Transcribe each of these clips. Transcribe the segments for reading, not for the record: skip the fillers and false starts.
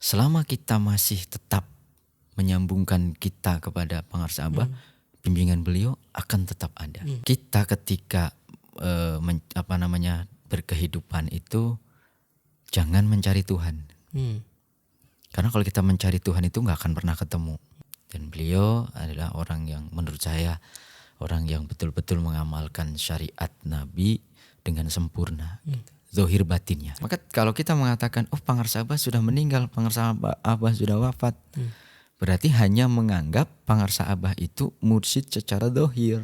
selama kita masih tetap menyambungkan kita kepada pengarsa Abah, bimbingan beliau akan tetap ada. Kita ketika berkehidupan itu jangan mencari Tuhan. Karena kalau kita mencari Tuhan itu nggak akan pernah ketemu. Dan beliau adalah orang yang menurut saya orang yang betul-betul mengamalkan syariat Nabi dengan sempurna. Zohir batinnya. Maka kalau kita mengatakan pengarsa Abah sudah meninggal, pengarsa Abah sudah wafat, berarti hanya menganggap pengarsa Abah itu mursyid secara zohir.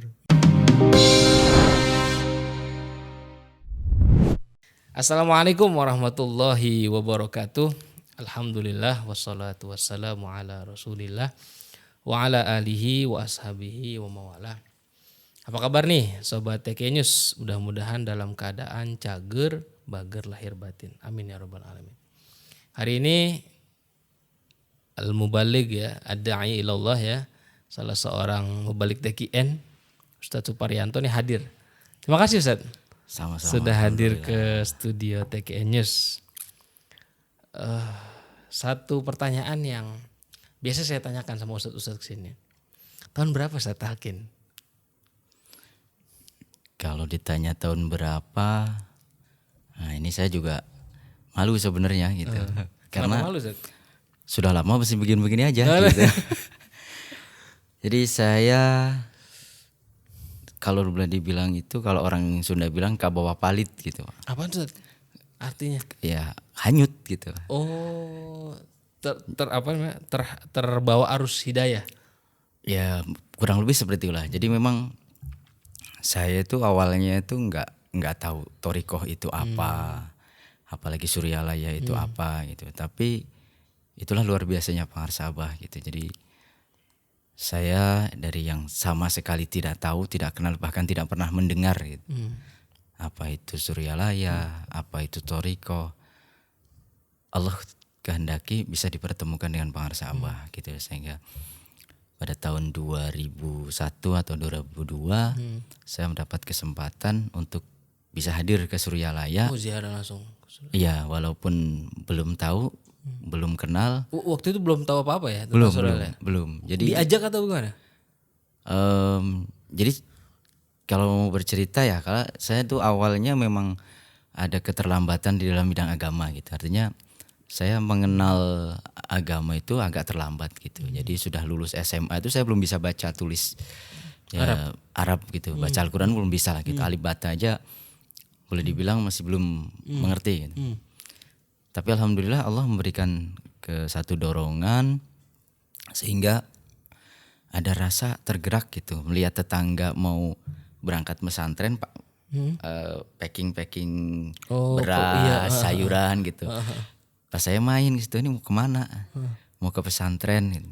Assalamualaikum warahmatullahi wabarakatuh. Alhamdulillah wassalatu wassalamu ala rasulillah wa ala alihi wa ashabihi wa mawala. Apa kabar nih Sobat TK News? Mudah-mudahan dalam keadaan cager, bager lahir batin. Amin ya rabbal alamin. Hari ini Al-Mubaligh ya, ad-da'i ilallah ya, salah seorang mubaligh TKN, Ustadz Suparyanto nih hadir. Terima kasih Ustadz. Sama-sama. Sudah hadir ke studio TKN News. Satu pertanyaan yang biasa saya tanyakan sama Ustadz kesini. Tahun berapa Ustadz talqin? Kalau ditanya tahun berapa, nah ini saya juga malu sebenarnya gitu. Karena malu, Ustadz? Sudah lama masih begini-begini aja gitu. Jadi saya kalau boleh dibilang itu, kalau orang Sunda bilang kabawa palit gitu. Apaan Ustadz? Artinya? Ya hanyut gitu. Oh, terbawa arus hidayah. Ya kurang lebih seperti itulah. Jadi memang saya itu awalnya itu nggak tahu Thorikoh itu apa, apalagi Suryalaya itu apa gitu. Tapi itulah luar biasanya pengarsa Abah gitu. Jadi saya dari yang sama sekali tidak tahu, tidak kenal, bahkan tidak pernah mendengar gitu. Apa itu Suryalaya, apa itu Thorikoh. Allah kehendaki bisa dipertemukan dengan pengarsa Abah gitu. Sehingga pada tahun 2001 atau 2002 saya mendapat kesempatan untuk bisa hadir ke Suryalaya. Oh, ziarah langsung. Iya, walaupun belum tahu, belum kenal. Waktu itu belum tahu apa-apa ya? Belum. Jadi diajak atau gimana? Jadi kalau mau bercerita ya, kalau saya tuh awalnya memang ada keterlambatan di dalam bidang agama gitu. Artinya saya mengenal agama itu agak terlambat gitu. Jadi sudah lulus SMA itu saya belum bisa baca tulis ya, Arab gitu. Baca Al-Quran belum bisa lah gitu. Alif bata aja boleh dibilang masih belum mengerti gitu. Tapi alhamdulillah Allah memberikan ke satu dorongan sehingga ada rasa tergerak gitu melihat tetangga mau berangkat pesantren, Pak. Packing beras, sayuran gitu. Pas saya main gitu, ini mau kemana? Mau ke pesantren gitu.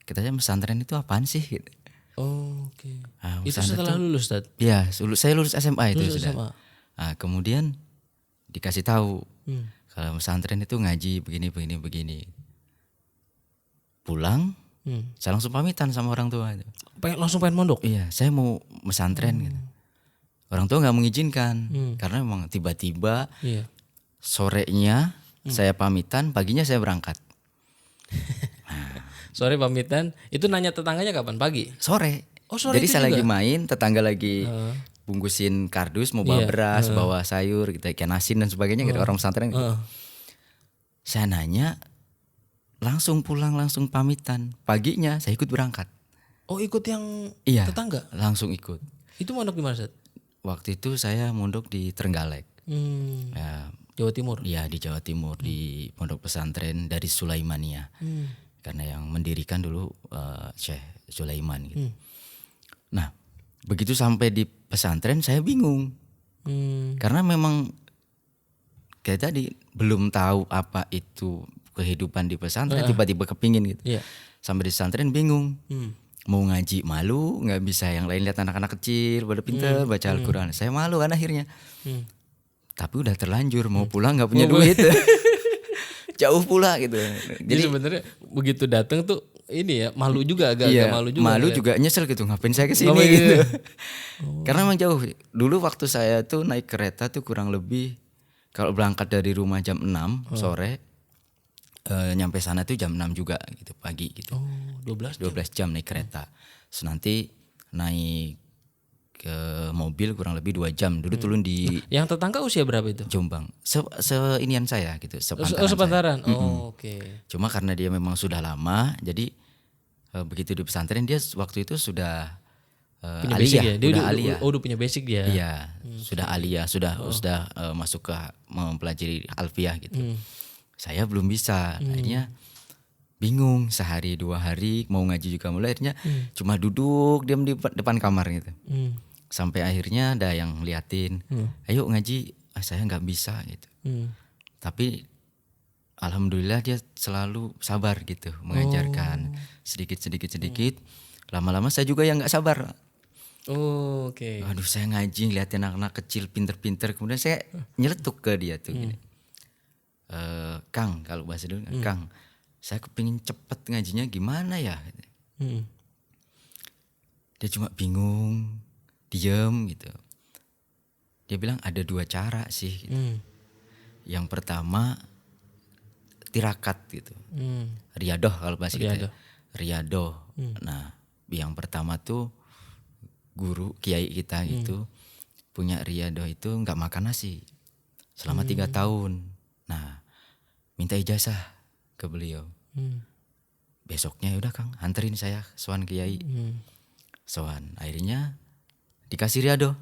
Kita aja pesantren itu apaan sih gitu. Oh, oke. Nah, itu setelah lulus Ustadz? Iya, saya lulus SMA itu Lulus sudah. SMA. Nah, kemudian dikasih tahu kalau pesantren itu ngaji begini. Pulang, saya langsung pamitan sama orang tua. Langsung pengen mondok? Iya, saya mau pesantren gitu. Orang tua nggak mengizinkan karena memang tiba-tiba sorenya saya pamitan, paginya saya berangkat. Sore pamitan, itu nanya tetangganya kapan? Pagi? Sore. Oh, sore. Jadi itu saya juga? lagi main, tetangga lagi bungkusin kardus, mau bawa beras, bawa sayur, gitu, ikan asin dan sebagainya gitu, orang pesantren gitu. Saya nanya, langsung pulang, langsung pamitan. Paginya saya ikut berangkat. Oh, ikut yang tetangga? Langsung ikut. Itu mondok di mana Ustadz? Waktu itu saya mondok di Trenggalek. Ya, Jawa Timur? Iya, di Jawa Timur, di pondok pesantren dari Sulaimania. Karena yang mendirikan dulu Syekh Sulaiman gitu. Nah, begitu sampai di pesantren saya bingung. Karena memang kayak tadi belum tahu apa itu kehidupan di pesantren, tiba-tiba kepingin gitu. Sampai di pesantren bingung. Mau ngaji malu, nggak bisa yang lain lihat anak-anak kecil pada pintar baca Al-Quran. Saya malu kan akhirnya. Tapi udah terlanjur, mau pulang nggak punya duit. Jauh pula gitu. Jadi sebenarnya begitu datang tuh ini ya malu juga, agak malu juga. Malu juga nyesel gitu, ngapain saya kesini gitu. Karena memang jauh. Dulu waktu saya tuh naik kereta tuh kurang lebih kalau berangkat dari rumah jam 6 sore Nyampe sana tuh jam 6 juga gitu pagi gitu. Oh, 12 jam. 12 jam naik kereta. Terus nanti naik ke mobil kurang lebih 2 jam. Dulu turun di Yang tetangga usia berapa itu? Jombang. Seinian saya gitu, sepantaran Oh, saya. sepantaran. Oh, oke. Cuma karena dia memang sudah lama, jadi begitu di pesantren dia waktu itu sudah Punya basic aliyah, ya. Dia udah aliyah. udah punya basic dia. Iya, sudah aliyah, sudah masuk ke mempelajari alfiyah gitu. Saya belum bisa, akhirnya bingung sehari 2 hari mau ngaji juga mulai akhirnya cuma duduk diam di depan kamar gitu. Sampai akhirnya ada yang liatin, ayo ngaji, saya nggak bisa gitu. Tapi alhamdulillah dia selalu sabar gitu mengajarkan sedikit. Lama-lama saya juga yang nggak sabar. Oh, oke. Aduh saya ngaji ngeliatin anak-anak kecil pinter-pinter, kemudian saya nyeletuk ke dia tuh gini. Kang, kalau bahasa dulu Kang, saya kepingin cepet ngajinya gimana ya? Dia cuma bingung, diem gitu. Dia bilang ada 2 cara sih gitu. Yang pertama tirakat gitu. Riyadoh kalau bahasa kita. Riyadoh. Nah, yang pertama tuh guru kiai kita gitu punya riyadoh itu nggak makan nasi selama 3 tahun. Nah, minta ijazah ke beliau. Besoknya udah Kang, anterin saya sowan kiai. Sowan, akhirnya dikasih riyadoh.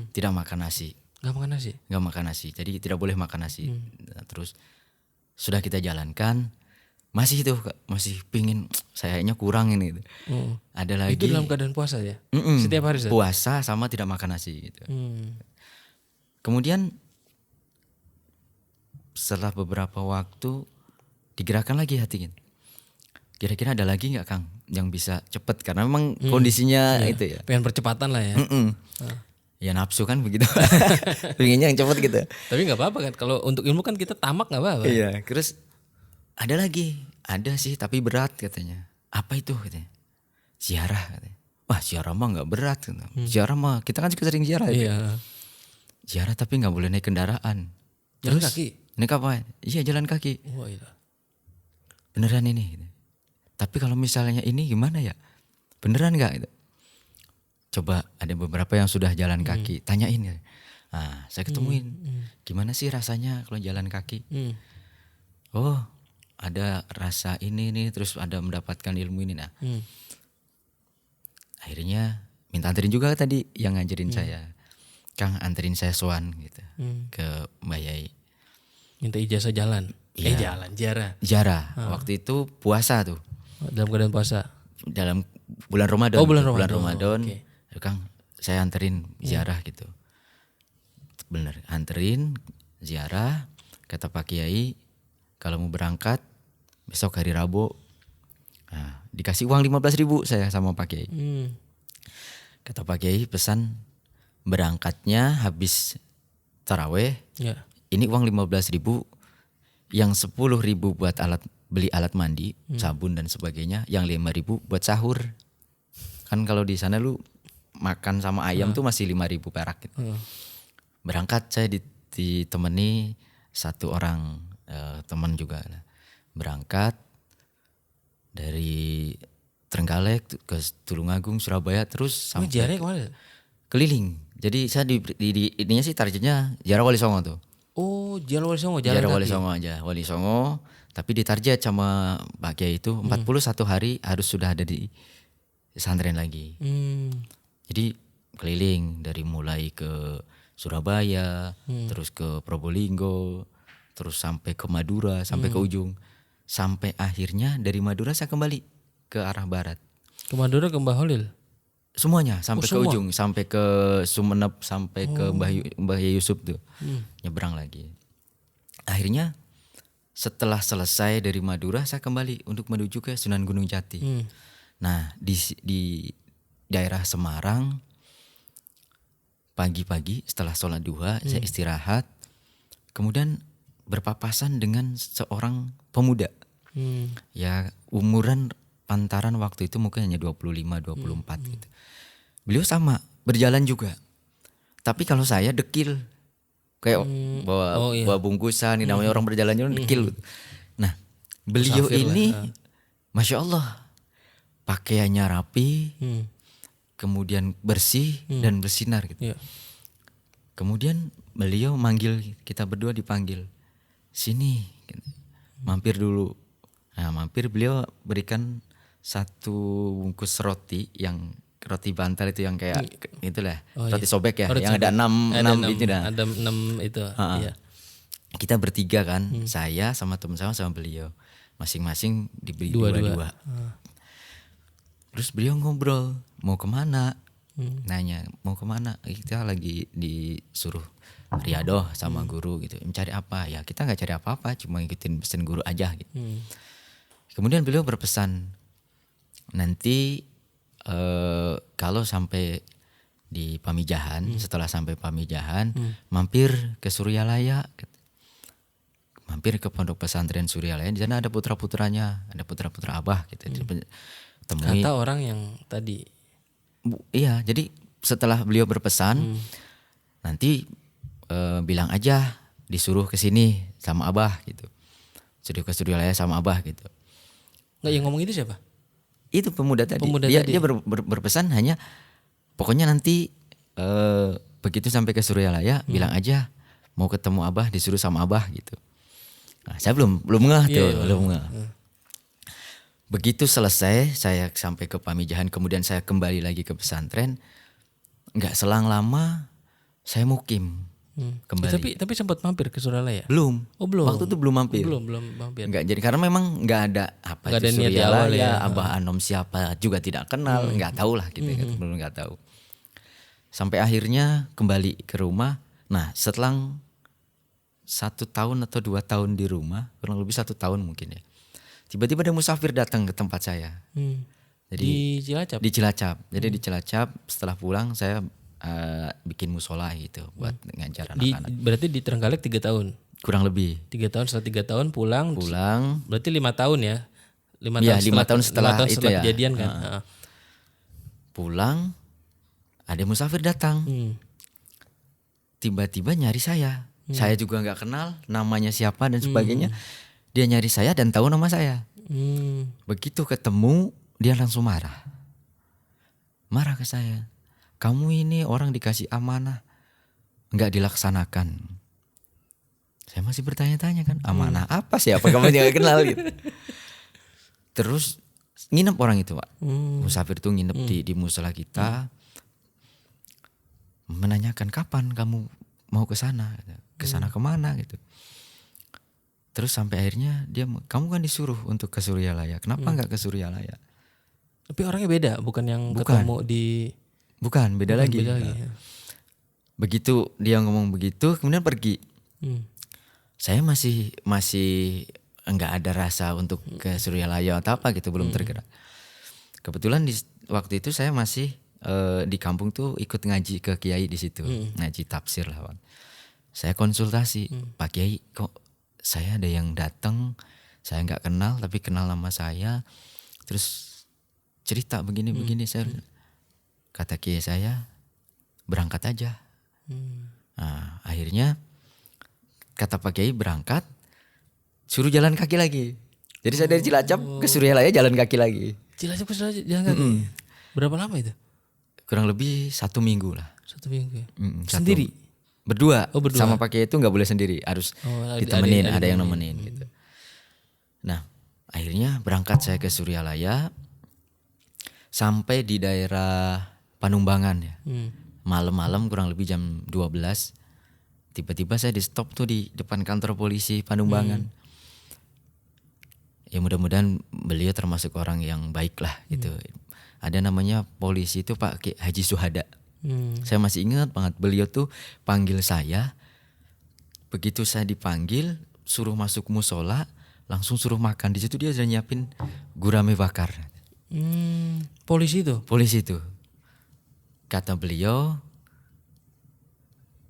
Tidak makan nasi. Gak makan nasi? Nggak makan nasi, jadi tidak boleh makan nasi. Nah, terus sudah kita jalankan, masih itu masih pingin sayanya kurang ini gitu. Ada lagi. Itu dalam keadaan puasa ya? Setiap hari Ustaz? Puasa sama tidak makan nasi gitu. Kemudian setelah beberapa waktu digerakkan lagi hati gitu. Kira-kira ada lagi nggak Kang yang bisa cepet karena memang kondisinya itu ya. Pengen percepatan lah ya. Ya nafsu kan begitu. Pengennya yang cepet gitu. Tapi nggak apa-apa kan, kalau untuk ilmu kan kita tamak nggak apa-apa. Iya, terus ada lagi, ada sih tapi berat katanya. Apa itu katanya? Ziarah katanya. Wah ziarah mah nggak berat. Ziarah mah kita kan juga sering ziarah. Iya. Ziarah tapi nggak boleh naik kendaraan. Jalan kaki? Naik apa? Iya jalan kaki. Wah iya. Beneran ini. Tapi kalau misalnya ini gimana ya? Beneran nggak? Gitu. Coba ada beberapa yang sudah jalan kaki, tanyain ya. Nah, saya ketemuin. Gimana sih rasanya kalau jalan kaki? Oh, ada rasa ini nih, terus ada mendapatkan ilmu ini. Nah, akhirnya minta anterin juga tadi yang ngajarin saya. Kang anterin saya sowan gitu ke Mbak Yai. Minta ijazah jalan. Iya. Ziarah. Waktu itu puasa tuh. Dalam keadaan puasa. Dalam bulan Ramadan. Oh, bulan Ramadan. Oke. Kang, saya anterin ziarah gitu. Bener, anterin ziarah. Kata Pak Kiai, kalau mau berangkat besok hari Rabu, nah, dikasih uang 15.000 saya sama Pak Kiai. Kata Pak Kiai pesan berangkatnya habis taraweh. Ya. Ini uang 15.000, yang 10.000 buat beli alat mandi, sabun dan sebagainya, yang 5.000 buat sahur. Kan kalau di sana lu makan sama ayam tuh masih 5.000 perak gitu. Berangkat saya ditemani satu orang teman juga. Berangkat dari Trenggalek ke Tulungagung, Surabaya, terus sampai Ziarahnya kemana? keliling. Jadi saya di ininya sih targetnya Ziarah Wali Songo tuh. Oh, Jalan Wali Songo, jalan Ziarah kaki. Wali Songo aja, Wali Songo. Tapi ditarget sama Pak Kiai itu 41 hari harus sudah ada di pesantren lagi. Jadi keliling dari mulai ke Surabaya, terus ke Probolinggo, terus sampai ke Madura, sampai ke ujung. Sampai akhirnya dari Madura saya kembali ke arah barat. Ke Madura, ke Mbah Holil. Semuanya sampai ke semua? ujung, sampai ke Sumeneb, sampai ke Mbah Yusuf tuh. Nyebrang lagi. Akhirnya setelah selesai dari Madura saya kembali untuk menuju ke Sunan Gunung Jati. Nah, di daerah Semarang pagi-pagi setelah sholat duha saya istirahat, kemudian berpapasan dengan seorang pemuda. Ya umuran pantaran waktu itu mungkin hanya 25-24 gitu. Beliau sama berjalan juga. Tapi kalau saya dekil kayak bawa bungkusan, ini namanya orang berjalan dekil. Nah, Beliau Musafir lah, ini Masya Allah pakaiannya rapi, kemudian bersih dan bersinar gitu. Iya. Kemudian beliau manggil, kita berdua dipanggil, sini, gitu. Mampir dulu. Nah mampir, beliau berikan satu bungkus roti, yang roti bantal itu yang kayak itulah, roti sobek ya, Roti yang ada sobek. 6 itu dah. Ada 6 itu. Iya. Kita bertiga kan, saya sama teman sama beliau, masing-masing diberi Dua-dua. dua. Terus beliau ngobrol, mau kemana? Nanya mau kemana? Kita lagi disuruh riadoh sama guru gitu. Mencari apa? Ya kita nggak cari apa-apa, cuma ngikutin pesan guru aja gitu. Kemudian beliau berpesan, nanti kalau sampai di Pamijahan, setelah sampai Pamijahan, mampir ke Suryalaya. Mampir ke pondok pesantren Suryalaya. Di sana ada putra-putranya, ada putra-putra Abah gitu. Temui. Kata orang yang tadi. Iya, jadi setelah beliau berpesan, nanti bilang aja disuruh ke sini sama Abah gitu. Suruh ke Suryalaya sama Abah gitu. Nggak, yang ngomong itu siapa? Itu pemuda tadi. Pemuda dia tadi. dia berpesan hanya pokoknya nanti begitu sampai ke Suryalaya bilang aja mau ketemu Abah, disuruh sama Abah gitu. Nah, saya belum ngeh tuh, belum ngeh. Begitu selesai saya sampai ke Pamijahan, kemudian saya kembali lagi ke pesantren. Nggak selang lama saya mukim kembali. Tapi sempat mampir ke Suryalaya? Belum. Oh, belum. Waktu itu belum mampir. Belum mampir. Enggak, jadi karena memang nggak ada apa Nggak itu ada niat di awal Suryalaya, ya. Abah Anom siapa juga tidak kenal, nggak tahu lah gitu kan, belum nggak tahu. Sampai akhirnya kembali ke rumah. Nah setelah 1 tahun atau 2 tahun di rumah, kurang lebih 1 tahun mungkin ya, tiba-tiba ada musafir datang ke tempat saya. Jadi Di Cilacap? Di Cilacap. Jadi di Cilacap setelah pulang saya bikin musola gitu buat ngajar anak-anak. Berarti di Trenggalek 3 tahun? Kurang lebih. 3 tahun, setelah 3 tahun pulang. Pulang. Berarti 5 tahun ya? 5 Iya, 5 tahun setelah 5 tahun itu setelah ya. kejadian kan? Heeh. Pulang, ada musafir datang. Tiba-tiba nyari saya. Saya juga nggak kenal namanya siapa dan sebagainya. Dia nyari saya dan tahu nama saya. Begitu ketemu, dia langsung marah. Marah ke saya. Kamu ini orang dikasih amanah, nggak dilaksanakan. Saya masih bertanya-tanya kan, amanah apa, siapa kamu nggak kenal gitu. Terus nginep orang itu, Pak. Musafir itu nginep di musola kita. Menanyakan kapan kamu mau ke sana? Ke sana kemana gitu. Terus sampai akhirnya dia, kamu kan disuruh untuk ke Suryalaya. Kenapa nggak ke Suryalaya? Tapi orangnya beda, bukan yang Bukan. ketemu di. Bukan, beda lagi. Beda lagi ya. Begitu dia ngomong begitu, kemudian pergi. Saya masih nggak ada rasa untuk ke Suryalaya atau apa gitu, belum tergerak. Kebetulan waktu itu saya masih di kampung tuh ikut ngaji ke kiai di situ, ngaji tafsir lah, Pak. Saya konsultasi, Pak Kiai, kok saya ada yang datang, saya nggak kenal tapi kenal nama saya, terus cerita begini-begini. Saya kata kiai saya, berangkat aja. Nah, akhirnya kata Pak Kiai berangkat, suruh jalan kaki lagi. Jadi saya dari Cilacap ke Suryalaya jalan kaki lagi. Cilacap ke Suryalaya jalan kaki. Berapa lama itu? Kurang lebih 1 minggu lah. 1 minggu ya? Sendiri? Berdua. Oh, berdua. Sama Pak Kiai itu nggak boleh sendiri, harus ditemenin, ada yang nemenin gitu. Nah akhirnya berangkat saya ke Suryalaya, sampai di daerah Panumbangan ya. Malam-malam kurang lebih jam 12, tiba-tiba saya di stop tuh di depan kantor polisi Panumbangan. Ya mudah-mudahan beliau termasuk orang yang baik lah gitu. Ada namanya polisi itu Pak Haji Suhada. Saya masih ingat banget, beliau tuh panggil saya. Begitu saya dipanggil, suruh masuk musola, langsung suruh makan. Di situ dia sudah nyiapin gurame bakar. Polisi itu? Polisi itu. Kata beliau,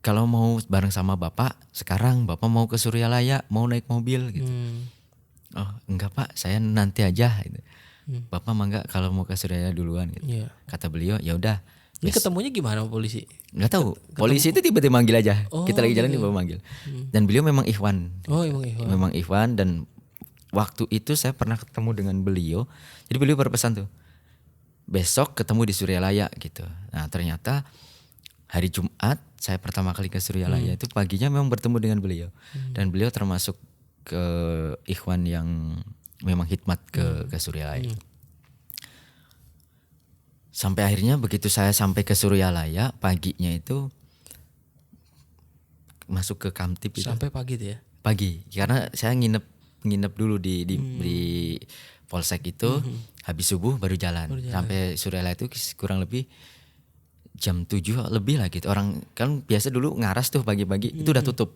kalau mau bareng sama Bapak, sekarang Bapak mau ke Suryalaya, mau naik mobil gitu. Oh enggak Pak, saya nanti aja gitu. Bapak mangga kalau mau ke Suryalaya duluan gitu. Kata beliau, ya udah. Ini ketemunya gimana sama polisi? Nggak tahu. Polisi itu tiba-tiba manggil aja. Kita lagi jalan tiba-tiba manggil. Dan beliau memang ikhwan. Oh, emang ikhwan. Memang ikhwan, dan waktu itu saya pernah ketemu dengan beliau. Jadi beliau berpesan tuh, besok ketemu di Suryalaya gitu. Nah ternyata hari Jumat saya pertama kali ke Suryalaya itu paginya memang bertemu dengan beliau. Dan beliau termasuk ke ikhwan yang memang khidmat ke Suryalaya. Sampai akhirnya begitu saya sampai ke Suryalaya paginya itu masuk ke Kamtib itu. Sampai pagi tuh ya. Pagi karena saya nginep dulu di Polsek itu. Habis subuh baru jalan. Sampai Suryalaya itu kurang lebih jam 7 lebih lah gitu. Orang kan biasa dulu ngaras tuh pagi-pagi itu udah tutup.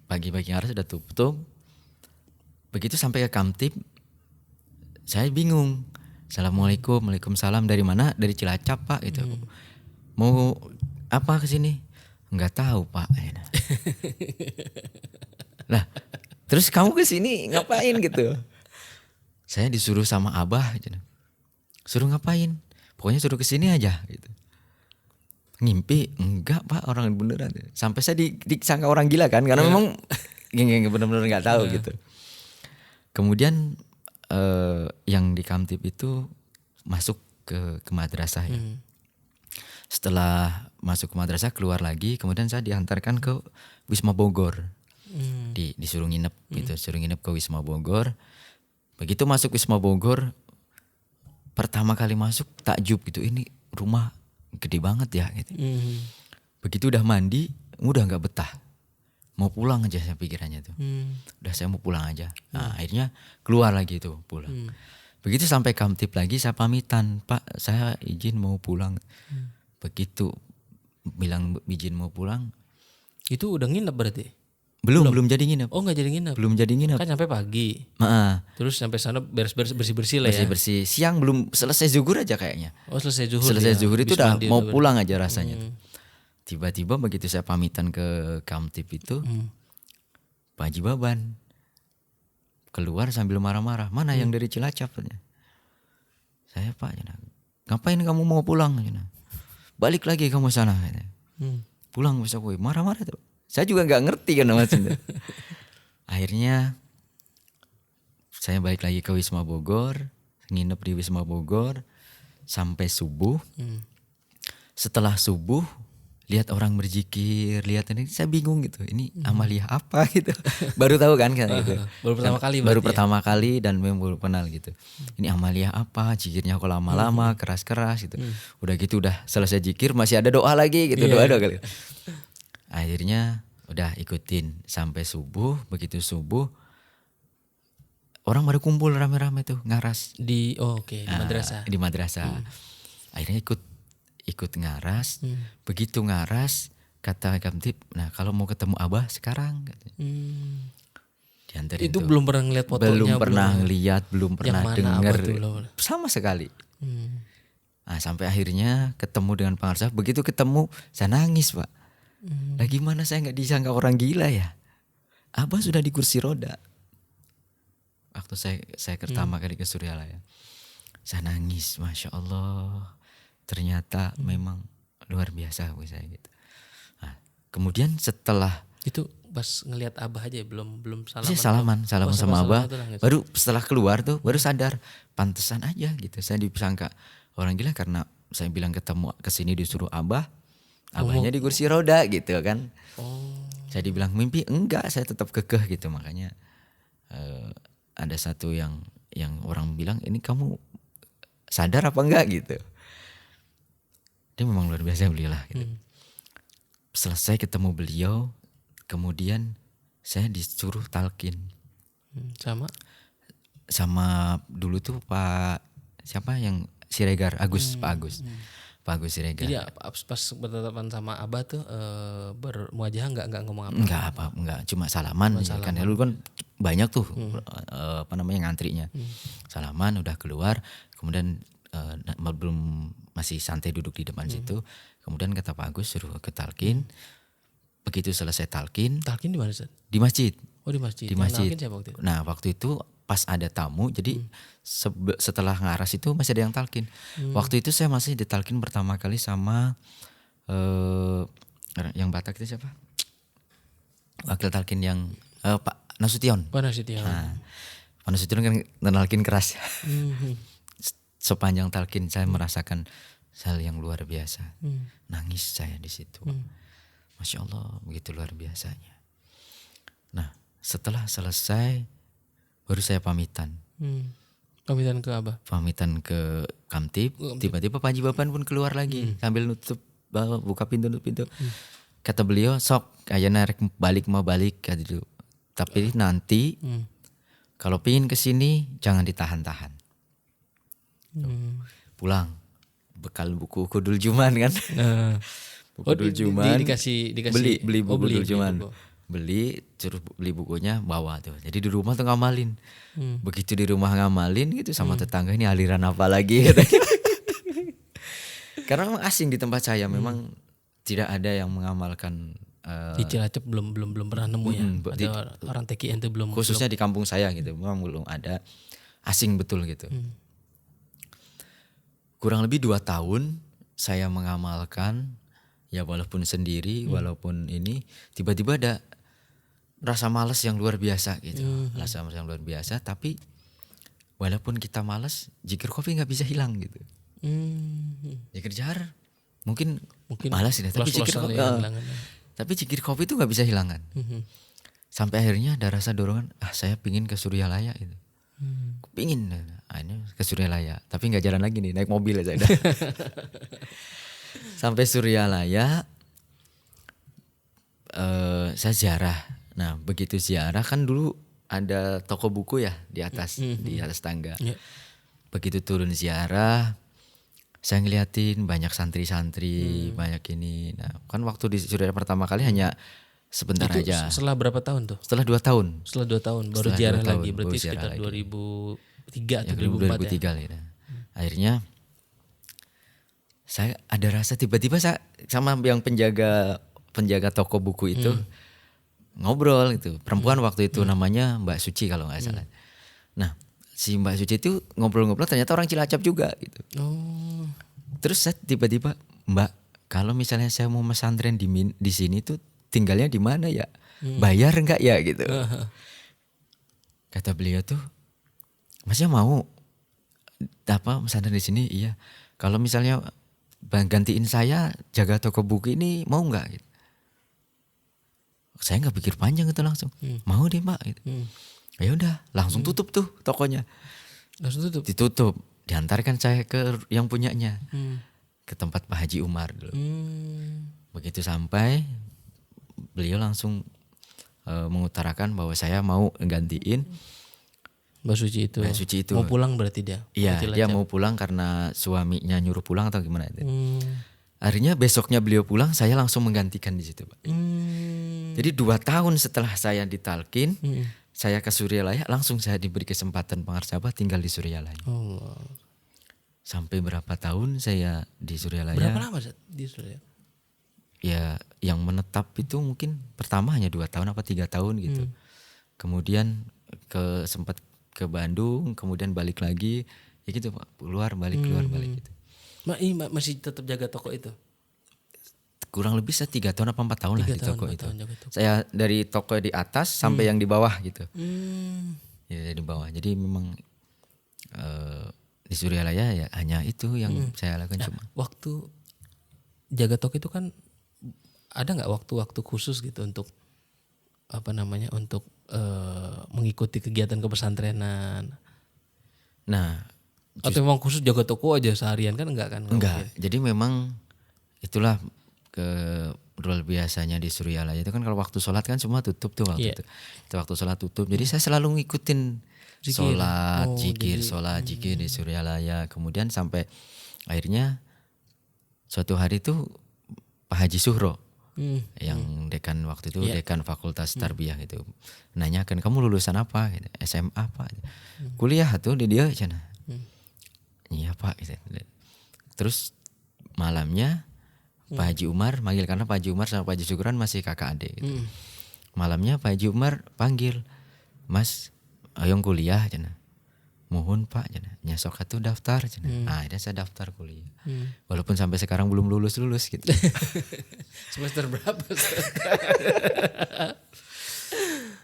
Pagi-pagi ngaras udah tutup. Begitu sampai ke Kamtib saya bingung. Assalamualaikum, waalaikumsalam, dari mana? Dari Cilacap Pak gitu. Mau apa ke sini? Enggak tahu Pak. Lah, terus kamu ke sini ngapain gitu? Saya disuruh sama Abah gitu. Suruh ngapain? Pokoknya suruh ke sini aja gitu. Ngimpi? Enggak Pak, orang beneran. Sampai saya disangka orang gila kan karena memang bener-bener enggak tahu gitu. Kemudian yang di Kamtib itu masuk ke madrasah ya. Setelah masuk ke madrasah keluar lagi, kemudian saya diantarkan ke Wisma Bogor. Disuruh nginep gitu, suruh nginep ke Wisma Bogor. Begitu masuk Wisma Bogor, pertama kali masuk takjub gitu, ini rumah gede banget ya gitu. Begitu udah mandi, udah nggak betah, mau pulang aja saya pikirannya tuh. Udah saya mau pulang aja. Nah akhirnya keluar lagi tuh pulang. Begitu sampai Kamtib lagi saya pamitan, Pak saya izin mau pulang. Begitu bilang izin mau pulang, Itu udah nginep berarti? belum jadi nginep. Oh nggak jadi nginep? Belum jadi nginep. Kan sampai pagi. Terus sampai sana bersih-bersih lah ya? Bersih-bersih. Siang belum selesai zuhur aja kayaknya. Oh selesai zuhur. Selesai zuhur itu udah mau itu pulang aja rasanya. Tiba-tiba begitu saya pamitan ke Kamtib itu, Pak Haji Baban keluar sambil marah-marah. Mana yang dari Cilacap? Saya Pak, ngapain kamu mau pulang? Balik lagi kamu sana. Pulang besok, marah-marah tuh. Saya juga nggak ngerti kan maksudnya. Akhirnya saya balik lagi ke Wisma Bogor, nginep di Wisma Bogor sampai subuh. Setelah subuh lihat orang berzikir, lihat ini, saya bingung gitu. Ini amaliyah apa gitu. Baru tahu kan gitu. Baru pertama kali dan memang baru kenal gitu. Ini amaliyah apa? Zikirnya kok lama-lama, keras-keras gitu. Udah gitu udah selesai zikir masih ada doa lagi gitu, doa-doa kali. Akhirnya udah ikutin sampai subuh. Begitu subuh orang baru kumpul rame-rame tuh ngaras di madrasah. Di madrasah. Akhirnya ikut ngaras. Begitu ngaras kata Kamtib, nah kalau mau ketemu Abah sekarang diantarin itu tuh. belum pernah ngeliat fotonya? Belum pernah ngeliat, belum pernah dengar sama sekali. Nah sampai akhirnya ketemu dengan pengarsah. Begitu ketemu saya nangis Pak. Lah gimana saya gak disangka orang gila ya. Abah sudah di kursi roda. Waktu saya pertama kali ke Suryalaya. Saya nangis, Masya Allah. Ternyata memang luar biasa buat saya gitu. Nah, kemudian setelah itu pas ngelihat Abah aja belum salaman. Iya, salaman sama Abah. Gitu. Baru setelah keluar tuh baru sadar pantesan aja gitu. Saya disangka orang gila karena saya bilang ketemu kesini disuruh Abah. Abahnya di kursi roda gitu kan. Saya dibilang mimpi, enggak, saya tetap kekeh gitu. Makanya ada satu yang orang bilang ini kamu sadar apa enggak gitu. Dia memang luar biasa beliau lah gitu. Selesai ketemu beliau, kemudian saya disuruh talqin. Sama dulu tuh Pak siapa yang Siregar, Pak Agus Siregar. Jadi pas bertatapan sama Abah tuh bermuajah enggak ngomong apa? Enggak, cuma salaman. Kan dulu kan banyak tuh ngantrinya. Salaman udah keluar, kemudian belum masih santai duduk di depan situ. Kemudian kata Pak Agus suruh ke talqin. Begitu selesai talqin. Talqin di mana Ustaz? Di masjid. Oh di masjid. Di masjid. Siapa waktu itu? Nah waktu itu pas ada tamu, jadi setelah ngaras itu masih ada yang talqin. Waktu itu saya masih ditalqin pertama kali sama yang Batak itu siapa? Wakil talqin yang Nasution. Pak Nasution. Nah, Pak Nasution kan nalkin keras. Sepanjang talkin saya merasakan hal yang luar biasa. Nangis saya di situ. Masya Allah, begitu luar biasanya. Nah, setelah selesai baru saya pamitan. Pamitan ke apa? Pamitan ke Kamtib. Tiba-tiba Pak Haji Baban pun keluar lagi sambil buka pintu. Kata beliau, sok ayeuna rek mau balik gitu. Tapi nanti kalau pingin kesini jangan ditahan-tahan. Pulang bekal buku Kudul Juman kan. Buku Kudul Juman. Dikasih beli buku Kudul Juman. buku. Beli suruh beli bukunya bawa tuh. Jadi di rumah tuh ngamalin. Begitu di rumah ngamalin gitu sama tetangga, ini aliran apa lagi katanya. Karena memang asing di tempat saya, memang tidak ada yang mengamalkan Di Cilacap belum pernah nemu ya. Ada orang TKN itu belum. khususnya di kampung saya gitu. Memang belum ada, asing betul gitu. Kurang lebih 2 tahun saya mengamalkan, ya walaupun sendiri, walaupun ini, tiba-tiba ada rasa malas yang luar biasa gitu. Rasa malas yang luar biasa, tapi walaupun kita malas, zikir kopi nggak bisa hilang gitu. Zikir jahar mungkin malas ya, tapi zikir kopi itu nggak bisa hilangan. Sampai akhirnya ada rasa dorongan, saya pingin ke Suryalaya gitu. Pingin, ini ke Suryalaya, tapi nggak jalan lagi nih, naik mobil aja. Sampai Suryalaya, saya ziarah. Nah begitu ziarah kan dulu ada toko buku ya di atas tangga. Begitu turun ziarah, saya ngeliatin banyak santri-santri, banyak ini. Nah kan waktu di Suryalaya pertama kali hanya sebentar Itu aja. Setelah berapa tahun tuh? Setelah 2 tahun. Setelah 2 tahun baru Setelah ziarah 2 tahun, lagi. Berarti baru ziarah sekitar lagi. 2003 atau 2004 ya. 2003 ya. Akhirnya saya ada rasa tiba-tiba saya sama yang penjaga toko buku itu ngobrol gitu. Perempuan waktu itu namanya Mbak Suci kalau nggak salah. Nah si Mbak Suci itu ngobrol-ngobrol ternyata orang Cilacap juga gitu. Terus saya tiba-tiba, Mbak, kalau misalnya saya mau pesantren di sini tuh tinggalnya di mana ya? Bayar enggak ya gitu. Kata beliau tuh, Masnya mau pesantren di sini? Iya. Kalau misalnya gantiin saya jaga toko buku ini mau enggak gitu. Saya nggak pikir panjang itu langsung. Mau deh, Mbak gitu. Ya udah, langsung tutup tuh tokonya. Langsung tutup. Ditutup. Diantarkan saya ke yang punyanya. Ke tempat Pak Haji Umar dulu. Begitu sampai, beliau langsung mengutarakan bahwa saya mau gantiin Mbak Suci itu. Mau pulang berarti dia? Iya, dia mau pulang karena suaminya nyuruh pulang atau gimana itu. Akhirnya besoknya beliau pulang, saya langsung menggantikan di situ, Pak. Jadi 2 tahun setelah saya ditalkin, saya ke Suryalaya, langsung saya diberi kesempatan pengarsabah tinggal di Suryalaya. Sampai berapa tahun saya di Suryalaya? Berapa lama di Suryalaya? Ya yang menetap itu mungkin pertama hanya 2 tahun apa 3 tahun gitu. Kemudian sempat ke Bandung, kemudian balik lagi, ya gitu Pak, keluar balik gitu. Masih tetap jaga toko itu? Kurang lebih saya 3 tahun apa 4 tahun lah di toko itu. Toko. Saya dari toko di atas sampai yang di bawah gitu. Ya di bawah. Jadi memang di Suryalaya ya hanya itu yang saya lakukan. Cuma waktu jaga toko itu kan ada nggak waktu-waktu khusus gitu untuk untuk mengikuti kegiatan kepesantrenan? Nah, atau memang khusus jaga toko aja seharian kan enggak kan? Enggak. Jadi memang itulah luar biasanya di Suryalaya itu kan kalau waktu sholat kan semua tutup tuh waktu itu. Itu waktu sholat tutup. Jadi saya selalu ngikutin sholat, zikir di Suryalaya. Kemudian sampai akhirnya suatu hari tuh Pak Haji Suhro yang dekan waktu itu, dekan Fakultas Tarbiyah gitu, nanyakan kamu lulusan apa? Gitu. SMA apa? Kuliah tuh di dia cina. Iya Pak. Gitu. Terus malamnya Pak Haji Umar manggil, karena Pak Haji Umar sama Pak Haji Syukran masih kakak adik gitu. Malamnya Pak Haji Umar panggil, Mas ayo kuliah cina. Mohon Pak cina. Nyasok itu daftar cina. Nah ini saya daftar kuliah. Walaupun sampai sekarang belum lulus gitu. Semester berapa?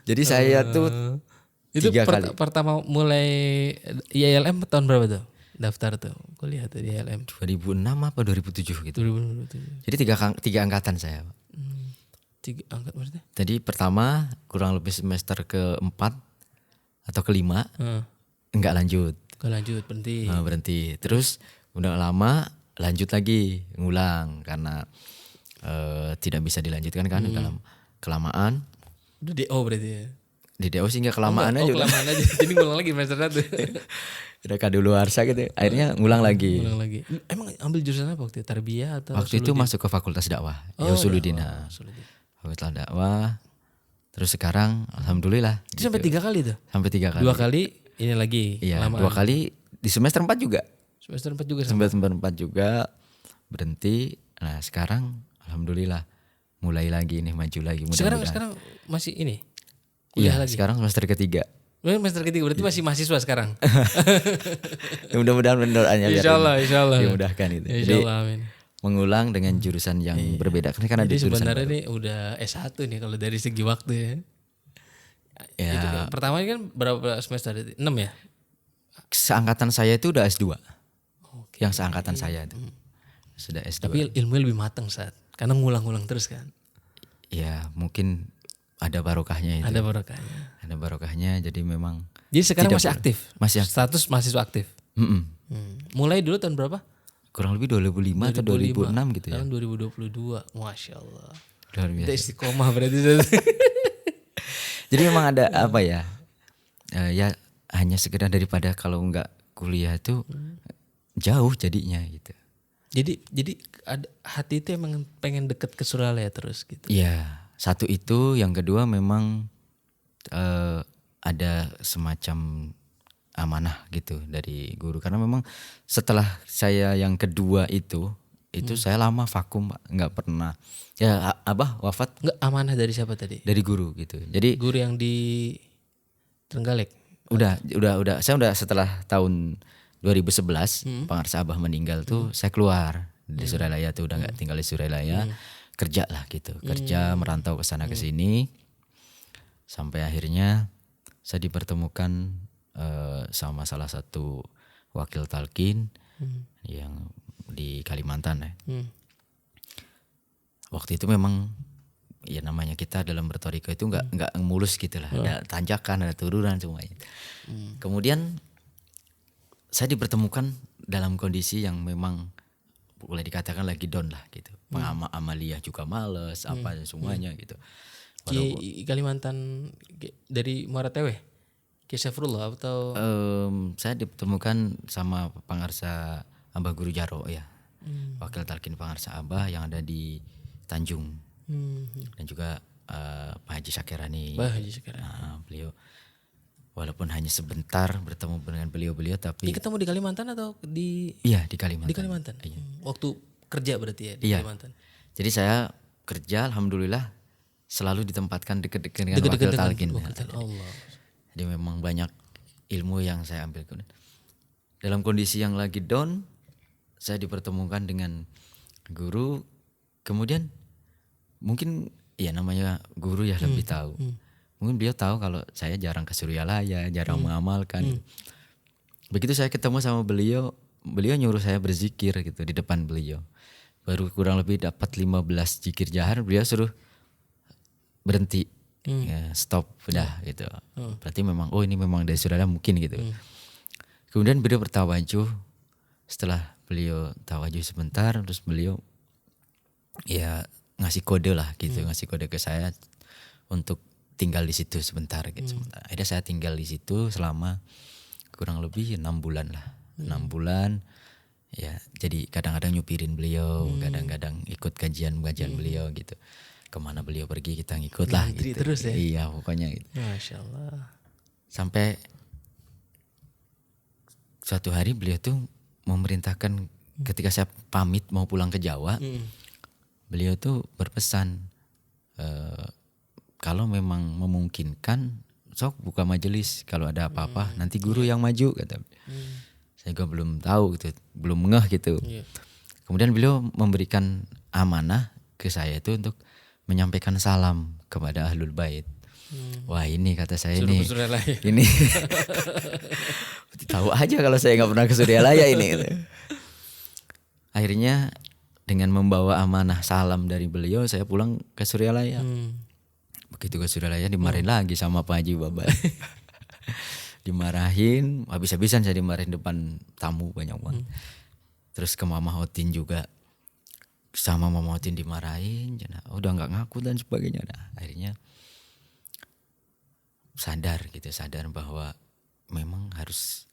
Jadi saya tuh Itu 3 kali. pertama mulai ILM tahun berapa tuh? Daftar tuh kuliah tuh di ILM 2006 apa 2007 gitu. 2027. Jadi tiga angkatan saya. Tiga angkat maksudnya? Jadi pertama kurang lebih semester ke-4 atau ke-5 enggak lanjut. Kalau lanjut berhenti. Berhenti. Terus udah lama lanjut lagi ngulang karena tidak bisa dilanjutkan kan dalam kelamaan. Udah DO berarti ya. Di DO sehingga kelamaan aja udah. Kelamaan aja. Jadi ngulang lagi semester 1. Udah kadaluarsa gitu. Akhirnya ngulang lagi. Ngulang lagi. Emang ambil jurusan apa waktu itu? Tarbiyah atau Waktu itu masuk ke Fakultas Dakwah. Ya Usuluddin. Usuluddin. Fakultas Dakwah. Terus sekarang alhamdulillah. Itu sampai 3 kali tuh? Sampai 3 kali. 2 kali ini lagi. Iya, kelamaan. 2 kali di semester 4 juga. Semester 4 juga sama. Semester 4 juga berhenti. Nah sekarang alhamdulillah mulai lagi nih, maju lagi mudah-mudahan. Sekarang masih ini? Iya, Kuliah lagi? sekarang semester ketiga. Semester ketiga berarti masih mahasiswa sekarang? Ya, mudah-mudahan doanya biar Insyaallah. dimudahkan itu. Jadi Insyaallah amin. mengulang dengan jurusan yang berbeda karena Jadi ada jurusan sebenarnya baru. nih udah S1 nih kalau dari segi waktu ya. Ya, Itu kan, pertama kan berapa semester? 6 ya? seangkatan saya itu udah S2. Yang seangkatan saya itu sudah S2. Tapi ilmu lebih matang saat karena ngulang-ngulang terus kan. Ya mungkin ada barokahnya itu. Ada barokahnya. Ada barokahnya, jadi memang. Jadi sekarang Tidak masih aktif. masih aktif. Status mahasiswa aktif. Mulai dulu tahun berapa? Kurang lebih 2005 atau 2006 gitu ya. Tahun 2022. Masya Allah. Luar Kita biasa. istiqomah berarti. Jadi memang ada apa ya? Ya hanya sekedar daripada kalau nggak kuliah itu jauh jadinya gitu. jadi ada hati itu emang pengen deket ke Suralaya terus gitu. Iya, satu itu, yang kedua memang ada semacam amanah gitu dari guru, karena memang setelah saya yang kedua itu saya lama vakum Pak, nggak pernah. Ya Abah wafat Enggak, amanah dari siapa tadi? dari guru gitu. Jadi Guru yang di Trenggalek. udah saya udah setelah tahun 2011 Pangarsa Abah meninggal tuh saya keluar di Suralaya tuh, udah nggak tinggal di Suralaya, kerja lah gitu, kerja merantau ke sana ke sini sampai akhirnya saya dipertemukan sama salah satu wakil talqin yang di Kalimantan ya. Waktu itu memang ya namanya kita dalam bertoriko itu nggak mulus gitu lah, ada tanjakan, ada turunan semuanya. Kemudian saya dipertemukan dalam kondisi yang memang boleh dikatakan lagi down lah gitu. Amaliyah juga males apa dan semuanya gitu. Di Kalimantan dari Muara Tewe. Ki Syafrullah atau Saya dipertemukan sama Pangarsa Abah Guru Jaro ya. Wakil talqin Pangarsa Abah yang ada di Tanjung. Dan juga Pak Haji Syakirani. Pak Haji Syakirani. Nah, beliau walaupun hanya sebentar bertemu dengan beliau tapi Dia ketemu di Kalimantan atau di iya di Kalimantan. Di Kalimantan. Waktu kerja berarti ya di Kalimantan. Jadi saya kerja alhamdulillah selalu ditempatkan dekat-dekat dengan wakil talqin. Allah. Jadi memang banyak ilmu yang saya ambil. Dalam kondisi yang lagi down, saya dipertemukan dengan guru. Kemudian mungkin ya namanya guru ya lebih tahu. Mungkin beliau tahu kalau saya jarang ke Suryalaya, jarang mengamalkan. Begitu saya ketemu sama beliau nyuruh saya berzikir gitu di depan beliau. Baru kurang lebih dapat 15 zikir jahar, beliau suruh berhenti. Ya, stop udah gitu. Berarti memang ini memang dari Suryalaya mungkin gitu. Kemudian beliau bertawajuh. Setelah beliau tawajuh sebentar, terus beliau ya ngasih kode lah gitu, ngasih kode ke saya untuk tinggal di situ sebentar gitu. Akhirnya saya tinggal di situ selama kurang lebih 6 bulan lah. 6 bulan ya, jadi kadang-kadang nyupirin beliau, kadang-kadang ikut kajian beliau gitu. Kemana beliau pergi kita ngikut lah gitu. Terus ya? Iya pokoknya gitu. Masya Allah. Sampai suatu hari beliau tuh memerintahkan ketika saya pamit mau pulang ke Jawa, beliau tuh berpesan kalau memang memungkinkan sok buka majelis, kalau ada apa-apa nanti guru yang maju kata. Saya juga belum tahu gitu, belum ngeh gitu. Kemudian beliau memberikan amanah ke saya itu untuk menyampaikan salam kepada Ahlul Bait. Wah ini kata saya Suruh ini, ke Suralaya. ini tahu aja kalau saya nggak pernah ke Suryalaya ini. Gitu. Akhirnya dengan membawa amanah salam dari beliau, saya pulang ke Suryalaya. Begitu ke Suryalaya dimarahin lagi sama Pak Haji Babal. Dimarahin, habis-habisan saya dimarahin depan tamu banyak banget. Terus ke Mama Hotin juga, sama Mama Hotin dimarahin, udah nggak ngaku dan sebagainya. Nah, akhirnya sadar bahwa memang harus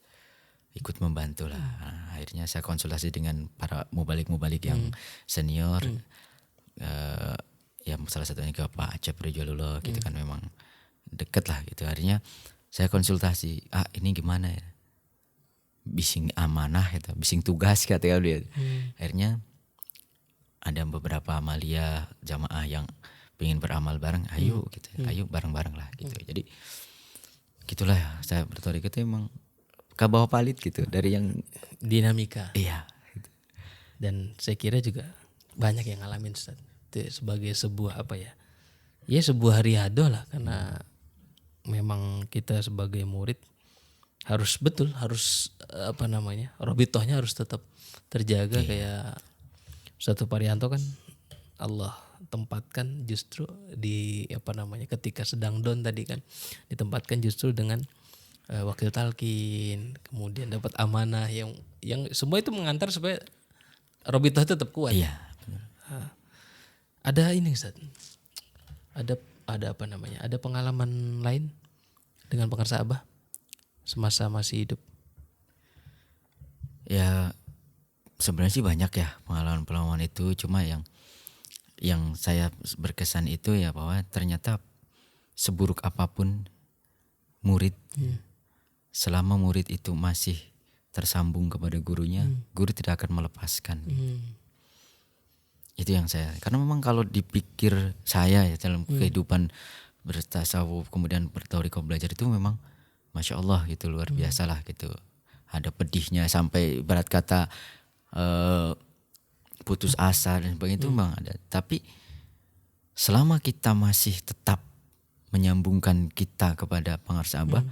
ikut membantu lah. Nah, akhirnya saya konsultasi dengan para mubalik yang senior, ya salah satunya ke Pak Acep Rijalullah gitu kan, memang deket lah gitu. Akhirnya saya konsultasi, ini gimana ya, bising amanah itu, bising tugas katanya dia. Akhirnya ada beberapa amalia jamaah yang pengen beramal bareng, ayo gitu, ayo bareng-bareng lah gitu. Jadi gitulah ya, saya bertoriko itu emang kabawa palit gitu dari yang Dinamika. iya. Gitu. Dan saya kira juga banyak yang ngalamin Ustaz. Itu sebagai sebuah apa ya? Ya sebuah riado lah, karena memang kita sebagai murid harus robitohnya harus tetap terjaga. Kayak Ustaz Parianto kan Allah tempatkan justru di ketika sedang down tadi kan, ditempatkan justru dengan wakil talqin, kemudian dapat amanah yang semua itu mengantar supaya robitoh tetap kuat. Iya. Ada ini Ustaz, ada ada pengalaman lain dengan pengarsa Abah semasa masih hidup? Ya sebenarnya sih banyak ya pengalaman itu, cuma yang saya berkesan itu ya bahwa ternyata seburuk apapun murid, selama murid itu masih tersambung kepada gurunya, guru tidak akan melepaskan. Itu yang saya, karena memang kalau dipikir saya ya dalam kehidupan bertasawuf kemudian bertauriqah belajar itu memang Masya Allah gitu, luar biasa lah gitu. Ada pedihnya sampai ibarat kata putus asa dan sebagainya itu memang ada. Tapi selama kita masih tetap menyambungkan kita kepada pengarsa Abah,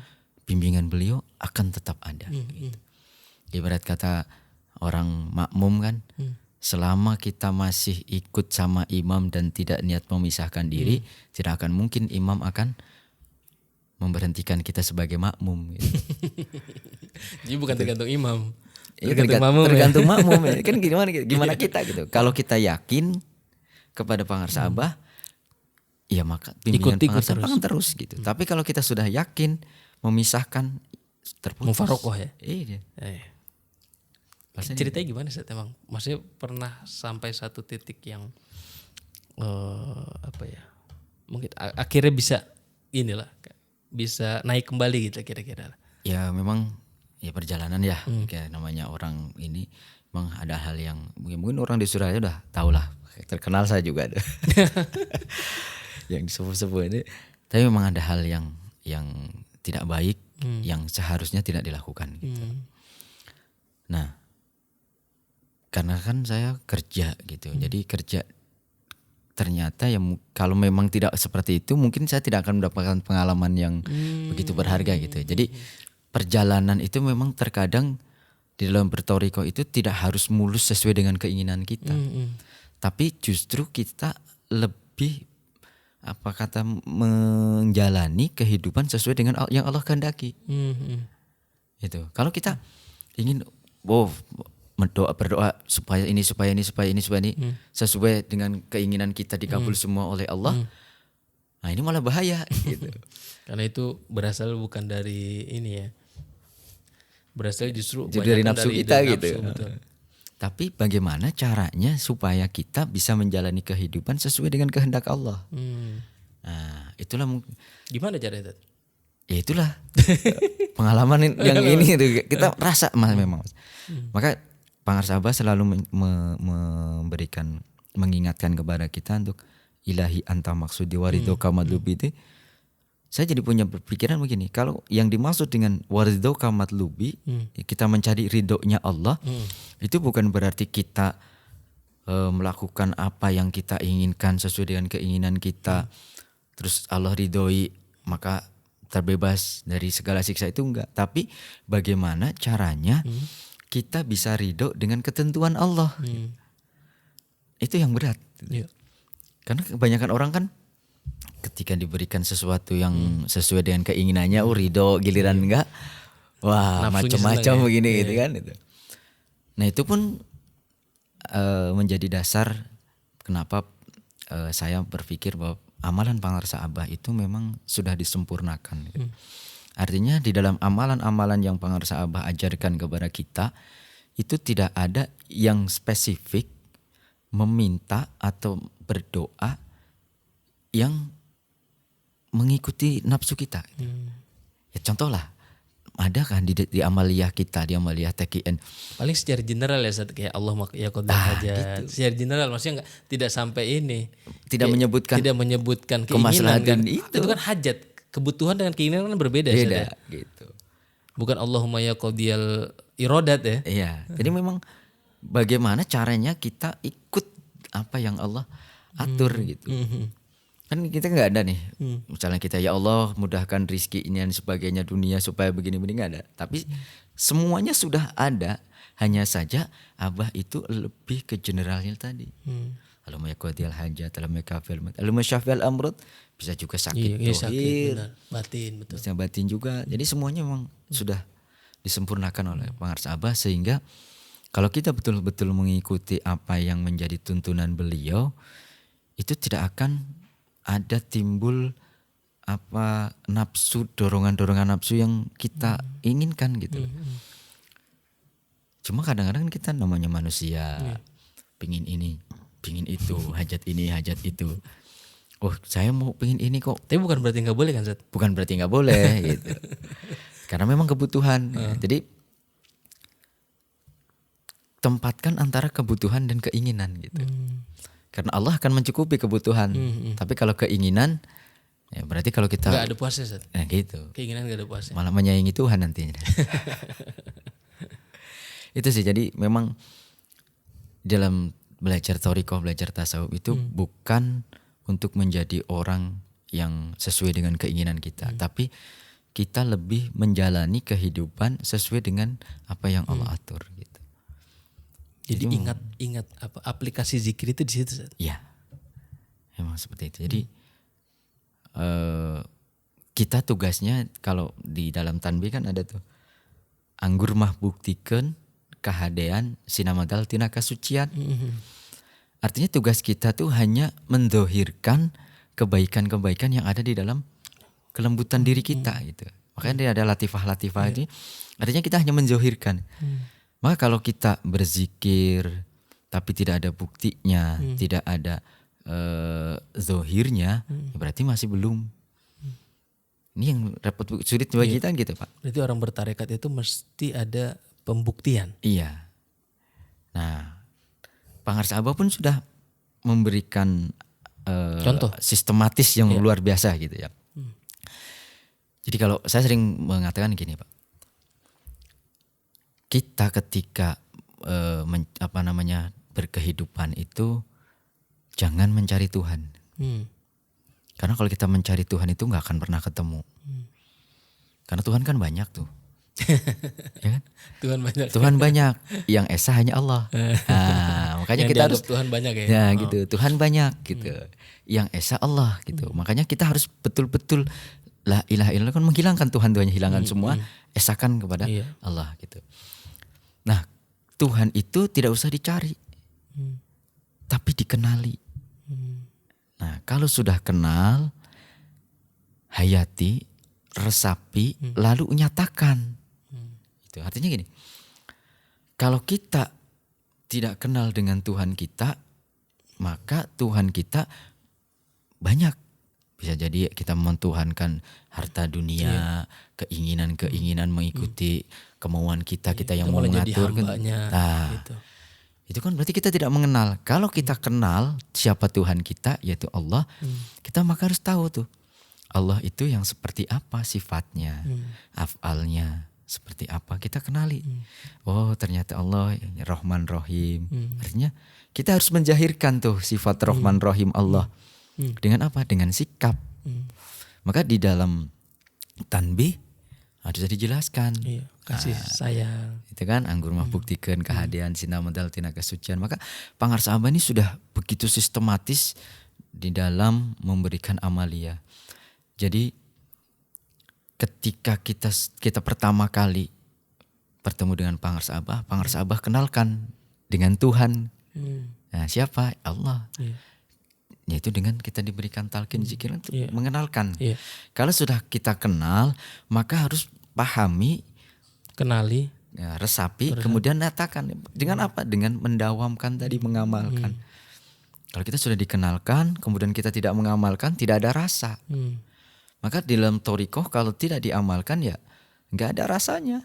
bimbingan beliau akan tetap ada. Gitu. Ibarat kata orang makmum kan, selama kita masih ikut sama imam dan tidak niat memisahkan diri, tidak akan mungkin imam akan memberhentikan kita sebagai makmum. Gitu. Jadi bukan tergantung imam, tergantung makmum ya. Kan gimana kita gitu. Kalau kita yakin kepada pengarsa Abah, ya maka bimbingan pengarsa Abah akan terus gitu. Tapi kalau kita sudah yakin memisahkan, terputus. Mufarokoh ya. Iya. Ceritanya gimana sih emang? Maksudnya pernah sampai satu titik yang mungkin akhirnya bisa naik kembali gitu kira-kira. Ya memang ya perjalanan ya, kayak namanya orang ini memang ada hal yang mungkin orang di Surabaya udah tahu lah, terkenal saya juga ada. Yang sepuh-sepuh ini, tapi memang ada hal yang tidak baik yang seharusnya tidak dilakukan gitu. Nah, karena kan saya kerja gitu, jadi kerja ternyata ya kalau memang tidak seperti itu mungkin saya tidak akan mendapatkan pengalaman yang begitu berharga gitu. Jadi perjalanan itu memang terkadang di dalam bertauriqah itu tidak harus mulus sesuai dengan keinginan kita. Tapi justru kita lebih menjalani kehidupan sesuai dengan yang Allah kehendaki. Itu. Kalau kita ingin berdoa supaya ini sesuai dengan keinginan kita dikabul semua oleh Allah. Nah, ini malah bahaya gitu. Karena itu berasal bukan dari ini ya. Berasal justru dari nafsu kita gitu. Betul. Tapi bagaimana caranya supaya kita bisa menjalani kehidupan sesuai dengan kehendak Allah? Nah, itulah gimana caranya? Ya itulah pengalaman yang ini itu kita rasa memang. Maka pengarsa Abah selalu mengingatkan kepada kita untuk ilahi anta maksudi waridhoka madlubi itu. Saya jadi punya pikiran begini, kalau yang dimaksud dengan waridhoka madlubi, kita mencari ridhonya Allah, itu bukan berarti kita melakukan apa yang kita inginkan sesuai dengan keinginan kita, terus Allah ridhoi, maka terbebas dari segala siksa itu enggak. Tapi bagaimana caranya kita bisa ridho dengan ketentuan Allah. Itu yang berat. Iya. Karena kebanyakan orang kan ketika diberikan sesuatu yang sesuai dengan keinginannya, ridho, giliran enggak, wah Nafsunya macam-macam senang ya. begini gitu kan. Itu. Nah itu pun menjadi dasar kenapa saya berpikir bahwa amalan pangarsa Abah itu memang sudah disempurnakan. Gitu. Artinya di dalam amalan-amalan yang pangarsa Abah ajarkan kepada kita itu tidak ada yang spesifik meminta atau berdoa yang mengikuti nafsu kita. Ya contoh lah, ada kan di amaliyah kita, di amaliyah TKN. Paling secara general ya Ustaz, kayak Allah ya qadar hajat. Secara general maksudnya tidak sampai ini. Tidak Kayak menyebutkan tidak menyebutkan kemaslahatan keinginan kan. itu. Itu kan hajat. Kebutuhan dengan keinginan kan berbeda Ustaz, beda ya. gitu. Bukan Allahumma ya qadiyal iradat ya. Iya, jadi memang bagaimana caranya kita ikut apa yang Allah atur gitu. Kan kita nggak ada nih, misalnya kita ya Allah mudahkan rizki ini dan sebagainya dunia supaya begini-begini nggak ada. Tapi semuanya sudah ada, hanya saja Abah itu lebih ke generalnya tadi. Allahumma yaqdil hajat, Allahumma yakfil mat, Allahumma syafil amrut, bisa juga sakit, Iya, sakit dohir, benar. Batin betul. bisa batin juga. Jadi semuanya memang sudah disempurnakan oleh pangarsa Abah, sehingga kalau kita betul-betul mengikuti apa yang menjadi tuntunan beliau, itu tidak akan ada timbul apa nafsu, dorongan-dorongan nafsu yang kita inginkan gitu. Cuma kadang-kadang kita namanya manusia, pingin ini, pingin itu, hajat ini, hajat itu. Oh saya mau pingin ini kok. Tapi bukan berarti nggak boleh kan Ustaz? Bukan berarti nggak boleh gitu. Karena memang kebutuhan. Jadi tempatkan antara kebutuhan dan keinginan gitu. Karena Allah akan mencukupi kebutuhan. Tapi kalau keinginan, ya berarti kalau kita Nggak ada puasnya Ustaz. gitu. Keinginan nggak ada puasnya. Malah menyayangi Tuhan nantinya. Itu sih, jadi memang dalam belajar thariqah, belajar tasawuf itu bukan untuk menjadi orang yang sesuai dengan keinginan kita, tapi kita lebih menjalani kehidupan sesuai dengan apa yang Allah atur gitu. Jadi ingat apa aplikasi zikir itu di situ Ustaz. Ya, emang seperti itu. Jadi kita tugasnya kalau di dalam tanbih kan ada tuh anggur mah buktikeun kahadean sinamadal tina kasucian. Artinya tugas kita tuh hanya mendohirkan kebaikan-kebaikan yang ada di dalam kelembutan diri kita gitu. Makanya dia ada latifah-latifah ini. Artinya kita hanya menzohirkan. Maka kalau kita berzikir tapi tidak ada buktinya, tidak ada zohirnya, ya berarti masih belum. Ini yang repot, sulit bagi kita gitu Pak. Berarti orang bertarekat itu mesti ada pembuktian. Iya. Nah, pangarsa Abah pun sudah memberikan Contoh sistematis yang luar biasa gitu ya. Jadi kalau saya sering mengatakan gini Pak, kita ketika berkehidupan itu jangan mencari Tuhan. Karena kalau kita mencari Tuhan itu nggak akan pernah ketemu. Karena Tuhan kan banyak tuh. Ya kan? Tuhan banyak, yang esa hanya Allah. Nah, makanya yang kita harus Tuhan banyak ya. Ya gitu, Tuhan banyak gitu. Yang esa Allah gitu. Makanya kita harus betul-betul la ilaha illallah kan menghilangkan Tuhan-Tuhannya, hilangkan semua, esakan kepada Allah gitu. Nah, Tuhan itu tidak usah dicari. Tapi dikenali. Nah, kalau sudah kenal, hayati, resapi, lalu nyatakan. Itu artinya gini, kalau kita tidak kenal dengan Tuhan kita, maka Tuhan kita banyak. Bisa jadi kita mentuhankan harta dunia, keinginan-keinginan mengikuti kemauan kita yang mau mengatur. Nah, gitu. Itu kan berarti kita tidak mengenal. Kalau kita kenal siapa Tuhan kita, yaitu Allah, kita maka harus tahu tuh Allah itu yang seperti apa sifatnya, afalnya seperti apa, kita kenali. Oh ternyata Allah Rahman Rahim. Artinya kita harus menjahirkan tuh sifat Rahman Rahim Allah. Dengan apa? Dengan sikap. Maka di dalam tanbih harus dijelaskan. Iya, kasih sayang. Itu kan anggur mah buktikan kehadiran sina modal tina kesucian. Maka pangarsa Abah ini sudah begitu sistematis di dalam memberikan amalia. Jadi ketika kita pertama kali bertemu dengan pangarsa Abah kenalkan dengan Tuhan. Nah, siapa? Allah. Yaitu dengan kita diberikan talqin zikir untuk mengenalkan. Kalau sudah kita kenal, maka harus pahami, Kenali, resapi, kemudian nyatakan. Dengan apa? Dengan mendawamkan tadi, mengamalkan. Kalau kita sudah dikenalkan, kemudian kita tidak mengamalkan, tidak ada rasa. Maka di dalam thoriqoh kalau tidak diamalkan ya nggak ada rasanya.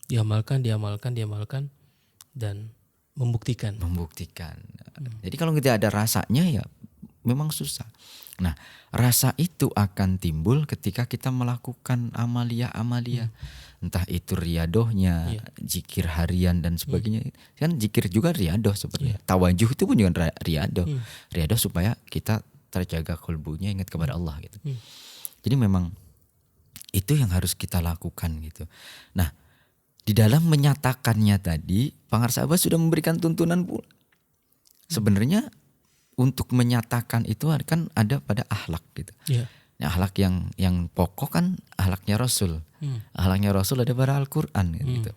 diamalkan dan membuktikan. Jadi kalau tidak ada rasanya ya memang susah. Nah, rasa itu akan timbul ketika kita melakukan amalia. Entah itu riadohnya, zikir harian dan sebagainya. Kan zikir juga riadoh sebenarnya. Tawajuh itu pun juga riadoh. Riadoh supaya kita terjaga kolbunya, ingat kepada Allah gitu. Jadi memang itu yang harus kita lakukan gitu. Nah, di dalam menyatakannya tadi, pangarsa Abah sudah memberikan tuntunan pula. Sebenarnya untuk menyatakan itu kan ada pada akhlak gitu. Nah, akhlak yang pokok kan akhlaknya Rasul. Akhlaknya Rasul ada pada Al-Quran gitu.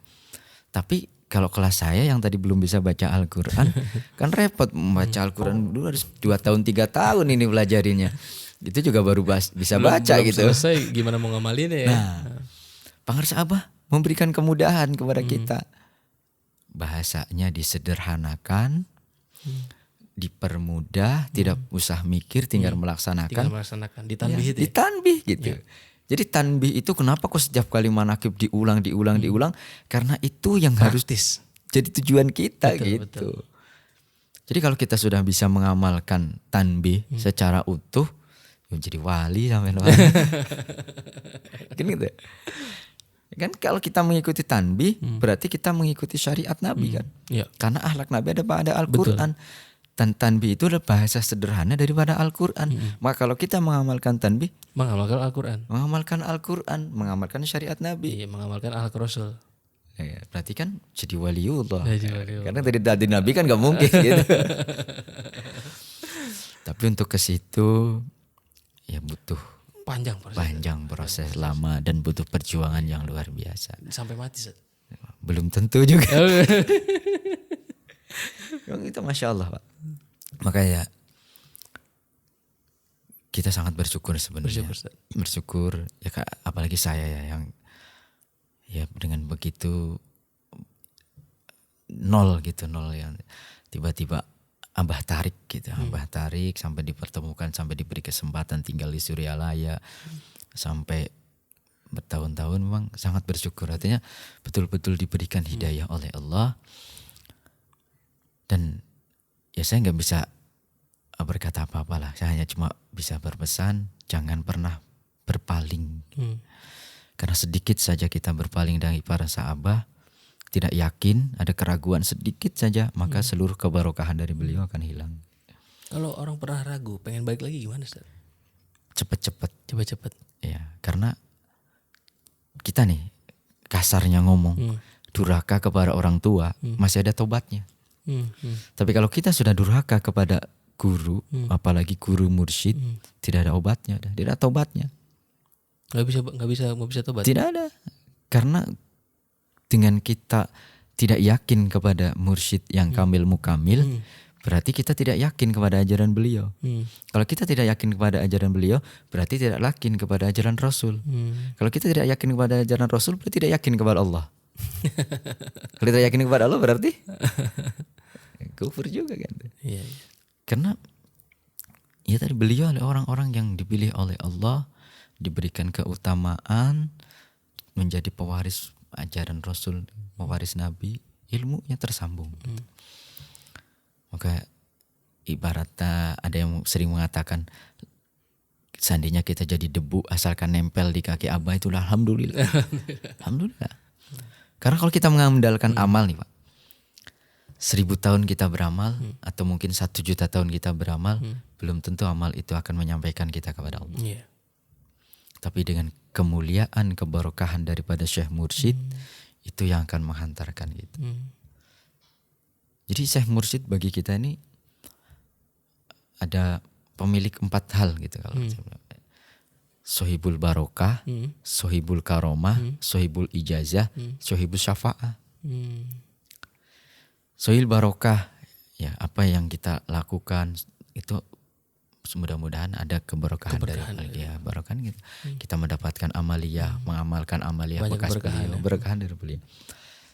Tapi kalau kelas saya yang tadi belum bisa baca Al-Quran, kan repot membaca Al-Quran dulu harus 2 tahun 3 tahun ini pelajarinya. Itu juga baru bisa baca belum gitu. Selesai gimana mau ngamalinnya ya. Nah, pangarsa Abah memberikan kemudahan kepada kita. Bahasanya disederhanakan, dipermudah, tidak usah mikir, tinggal melaksanakan. Ditanbih itu. Ditanbih gitu. Jadi tanbih itu kenapa kok setiap kali manakib diulang. Karena itu yang harus jadi tujuan kita gitu. Betul. Jadi kalau kita sudah bisa mengamalkan tanbih secara utuh, ya jadi wali sampai wali. Kan gitu. Kan kalau kita mengikuti tanbih berarti kita mengikuti syariat Nabi kan. Karena akhlak Nabi ada pada Al-Quran. Dan tanbih itu adalah bahasa sederhana daripada Al-Quran. Maka kalau kita mengamalkan tanbih, mengamalkan Al-Quran, mengamalkan syariat Nabi, mengamalkan akhlak Rasul. Ya, berarti kan jadi waliullah. Karena dari Nabi kan gak mungkin gitu. Tapi untuk ke situ ya butuh panjang proses lama dan butuh perjuangan yang luar biasa. Sampai mati, Ustaz? Belum tentu juga. Memang itu Masya Allah Pak. Makanya kita sangat bersyukur sebenarnya. Bersyukur ya Kak, apalagi saya ya yang ya dengan begitu nol yang tiba-tiba Abah tarik gitu. Abah tarik sampai dipertemukan, sampai diberi kesempatan tinggal di Suryalaya, sampai bertahun-tahun memang sangat bersyukur. Artinya betul-betul diberikan hidayah oleh Allah. Dan ya saya gak bisa berkata apa-apa lah. Saya hanya cuma bisa berpesan jangan pernah berpaling. Karena sedikit saja kita berpaling dari para sahabat, tidak yakin, ada keraguan sedikit saja, maka seluruh keberkahan dari beliau akan hilang. Kalau orang pernah ragu, pengen balik lagi gimana, Ustaz? Cepet-cepet. Ya, karena kita nih kasarnya ngomong, durhaka kepada orang tua masih ada tobatnya. Tapi kalau kita sudah durhaka kepada guru, apalagi guru mursyid, tidak ada obatnya, tidak ada tobatnya. Nggak bisa tobat. Tidak ada, karena dengan kita tidak yakin kepada mursyid yang kamil mukamil, berarti kita tidak yakin kepada ajaran beliau. Kalau kita tidak yakin kepada ajaran beliau, berarti tidak yakin kepada ajaran Rasul. Kalau kita tidak yakin kepada ajaran Rasul, berarti tidak yakin kepada Allah. Kalau tidak yakin kepada Allah berarti kufur juga kan. Iya. Karena ya tadi beliau adalah orang-orang yang dipilih oleh Allah, diberikan keutamaan menjadi pewaris ajaran Rasul, pewaris Nabi, ilmunya tersambung. Maka ibaratnya ada yang sering mengatakan seandainya kita jadi debu asalkan nempel di kaki Abah itulah alhamdulillah. Alhamdulillah. Karena kalau kita mengandalkan amal nih Pak, 1000 tahun kita beramal atau mungkin 1 juta tahun kita beramal, belum tentu amal itu akan menyampaikan kita kepada Allah. Tapi dengan kemuliaan, keberkahan daripada Syekh Mursyid, itu yang akan menghantarkan gitu. Jadi Syekh Mursyid bagi kita ini ada pemilik 4 hal gitu kalau saya bilang. Sohibul barokah, sohibul karomah, sohibul ijazah, sohibul syafa'ah. Sohibul barokah, ya apa yang kita lakukan itu mudah-mudahan ada keberkahan dari ya barokah gitu. Kita mendapatkan amaliyah, mengamalkan amaliyah Banyak bekas keberkahan, beliau, berkahan dari beliau.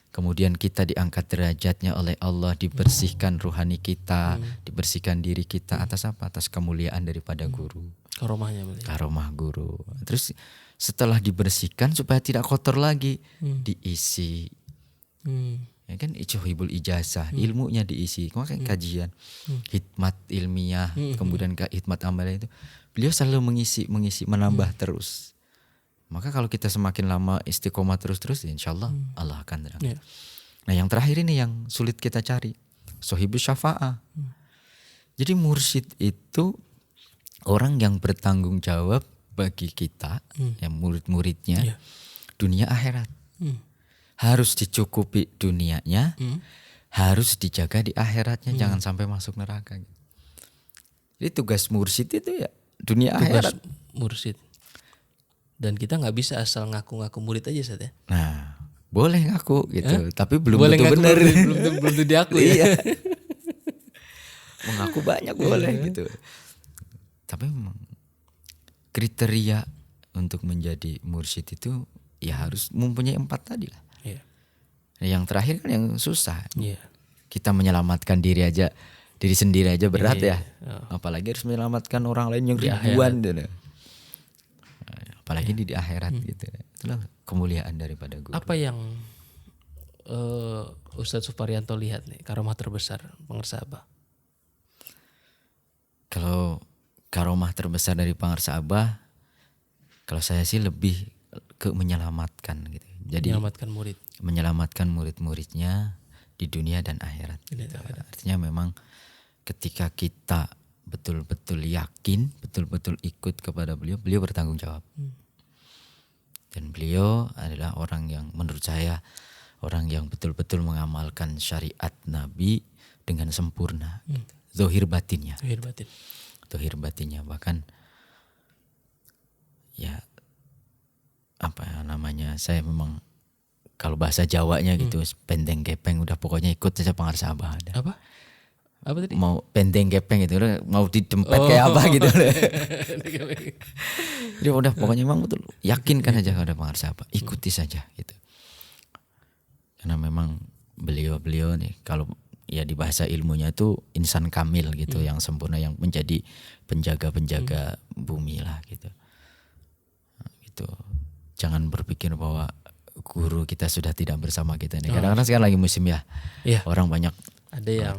Kemudian kita diangkat derajatnya oleh Allah, dibersihkan ruhani kita, dibersihkan diri kita atas apa? Atas kemuliaan daripada guru. Karomahnya beliau. Karomah guru. Terus setelah dibersihkan supaya tidak kotor lagi, diisi. Ya kan ijuhibul ijazah, ilmunya diisi. Makanya kajian, hikmat ilmiah, kemudian hikmat amalia itu beliau selalu mengisi, menambah terus. Maka kalau kita semakin lama istiqomah terus-terus, insya Allah Allah akan terang. Nah yang terakhir ini yang sulit kita cari, sohibul syafa'ah. Jadi mursyid itu orang yang bertanggung jawab bagi kita, yang murid-muridnya, dunia akhirat. Harus dicukupi dunianya, harus dijaga di akhiratnya, jangan sampai masuk neraka. Jadi tugas mursyid itu ya dunia Tugas akhirat. mursyid. Dan kita nggak bisa asal ngaku-ngaku murid aja Ustaz ya. Nah, boleh ngaku gitu, tapi belum Boleh tentu ngaku benar. belum tentu diaku ya. Iya. Mengaku banyak boleh gitu. Tapi memang kriteria untuk menjadi mursyid itu ya harus mempunyai 4 tadi lah. Iya. Nah, yang terakhir kan yang susah. Iya. Kita menyelamatkan diri sendiri aja berat Iya, ya. Apalagi harus menyelamatkan orang lain yang Di ribuan gitu. Apalagi di akhirat gitu. Itulah kemuliaan daripada guru. Apa yang Ustadz Suparyanto lihat nih karomah terbesar Pangarsa Abah? Kalau karomah terbesar dari Pangarsa Abah, kalau saya sih lebih ke menyelamatkan gitu. Jadi menyelamatkan murid-muridnya di dunia dan akhirat. Gitu. Artinya memang ketika kita betul-betul yakin, betul-betul ikut kepada beliau, beliau bertanggung jawab. Dan beliau adalah orang yang menurut saya orang yang betul-betul mengamalkan syariat Nabi dengan sempurna. Zahir batinnya. Zahir batinnya bahkan ya apa namanya, saya memang kalau bahasa Jawanya gitu pendeng gepeng udah pokoknya ikut saja Pangarsa Abah ada. Apa tadi? Mau pendeng gepeng gitu, mau didempet kayak apa gitu. Jadi udah pokoknya memang betul yakinkan aja kepada Pangarsa Abah, ikuti saja gitu. Karena memang beliau nih kalau ya di bahasa ilmunya itu insan kamil gitu, yang sempurna, yang menjadi penjaga bumi lah gitu. Nah, gitu. Jangan berpikir bahwa guru kita sudah tidak bersama kita nih. Kadang-kadang sekarang lagi musim ya. Orang banyak ada yang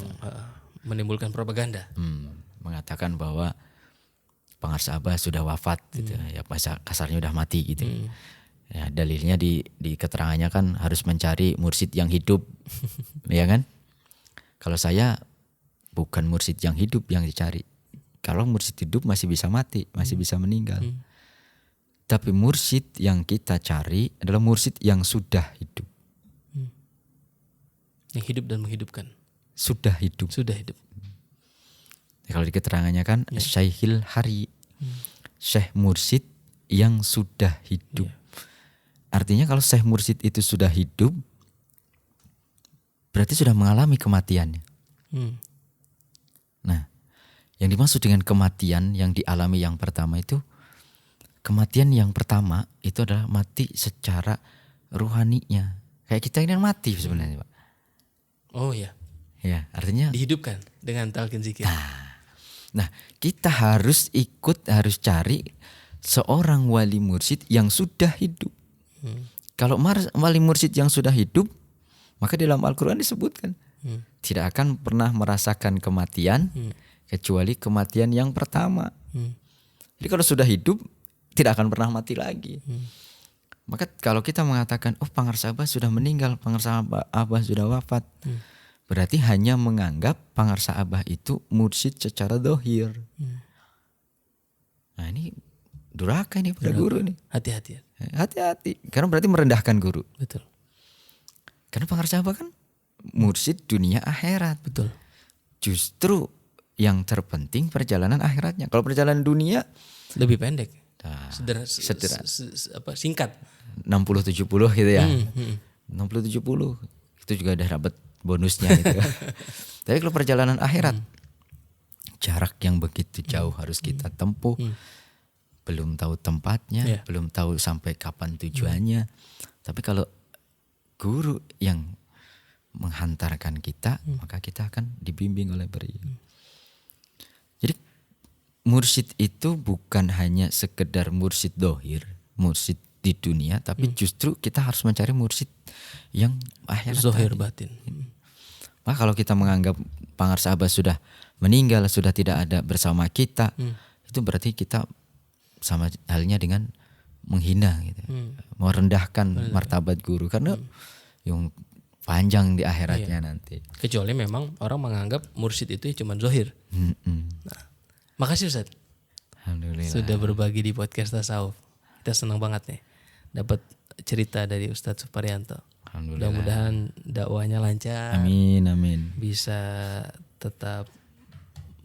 menimbulkan propaganda. Mengatakan bahwa Pangarsa Abah sudah wafat gitu. Ya bahasa kasarnya udah mati gitu. Ya dalilnya di keterangannya kan harus mencari mursyid yang hidup. Ya kan? Kalau saya bukan mursyid yang hidup yang dicari. Kalau mursyid hidup masih bisa mati, masih bisa meninggal. Tapi mursyid yang kita cari adalah mursyid yang sudah hidup. Yang hidup dan menghidupkan. Sudah hidup. Kalau di keterangannya kan Syekhil Hari. Syekh mursyid yang sudah hidup. Artinya kalau Syekh mursyid itu sudah hidup, berarti sudah mengalami kematiannya. Nah, yang dimaksud dengan kematian yang dialami yang pertama itu, kematian yang pertama itu adalah mati secara ruhaninya. Kayak kita ini mati sebenarnya, Pak. Oh ya. Ya, artinya dihidupkan dengan talqin zikir. Nah, kita harus cari seorang wali mursyid yang sudah hidup. Kalau wali mursyid yang sudah hidup, maka di dalam Al-Quran disebutkan tidak akan pernah merasakan kematian kecuali kematian yang pertama. Jadi kalau sudah hidup tidak akan pernah mati lagi. Maka kalau kita mengatakan Pangarsa Abah sudah meninggal, Pangarsa Abah sudah wafat, berarti hanya menganggap Pangarsa Abah itu mursyid secara dohir. Nah ini durhaka ini pada guru nih. Hati-hati. Hati-hati, karena berarti merendahkan guru. Betul. Karena Pangar Sahabat kan mursyid dunia akhirat. Betul. Justru yang terpenting perjalanan akhiratnya. Kalau perjalanan dunia Lebih pendek. nah, Sederhana. Singkat. 60-70 gitu ya. 60-70 itu juga udah dapat bonusnya gitu. Tapi kalau perjalanan akhirat jarak yang begitu jauh harus kita tempuh. Belum tahu tempatnya, belum tahu sampai kapan tujuannya. Tapi kalau guru yang menghantarkan kita, maka kita akan dibimbing oleh beliau. Jadi mursyid itu bukan hanya sekedar mursyid dohir, mursyid di dunia, tapi justru kita harus mencari mursyid yang akhirat Zohir tadi. batin. Maka kalau kita menganggap Pangar Sahabat sudah meninggal, sudah tidak ada bersama kita, itu berarti kita sama halnya dengan menghina gitu. Merendahkan martabat guru karena yang panjang di akhiratnya nanti. Kecuali memang orang menganggap mursyid itu cuma zohir. Nah, makasih Ustaz Alhamdulillah. sudah berbagi di podcast Tasawuf. Kita senang banget nih dapat cerita dari Ustadz Suparyanto. Alhamdulillah. Mudah-mudahan dakwahnya lancar. Amin, amin. Bisa tetap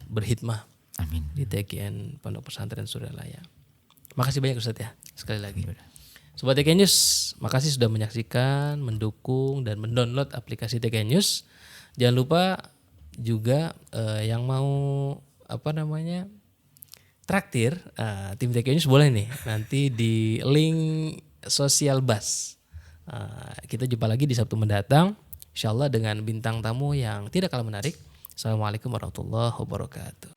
berhikmah Amin. di TKN Pondok Pesantren Suryalaya. Makasih banyak Ustadz ya sekali lagi. Sobat TKN News, makasih sudah menyaksikan, mendukung dan mendownload aplikasi TKN News. Jangan lupa juga yang mau traktir tim TKN News boleh nih nanti di link sosial Bas. Kita jumpa lagi di Sabtu mendatang, insyaallah dengan bintang tamu yang tidak kalah menarik. Assalamualaikum warahmatullahi wabarakatuh.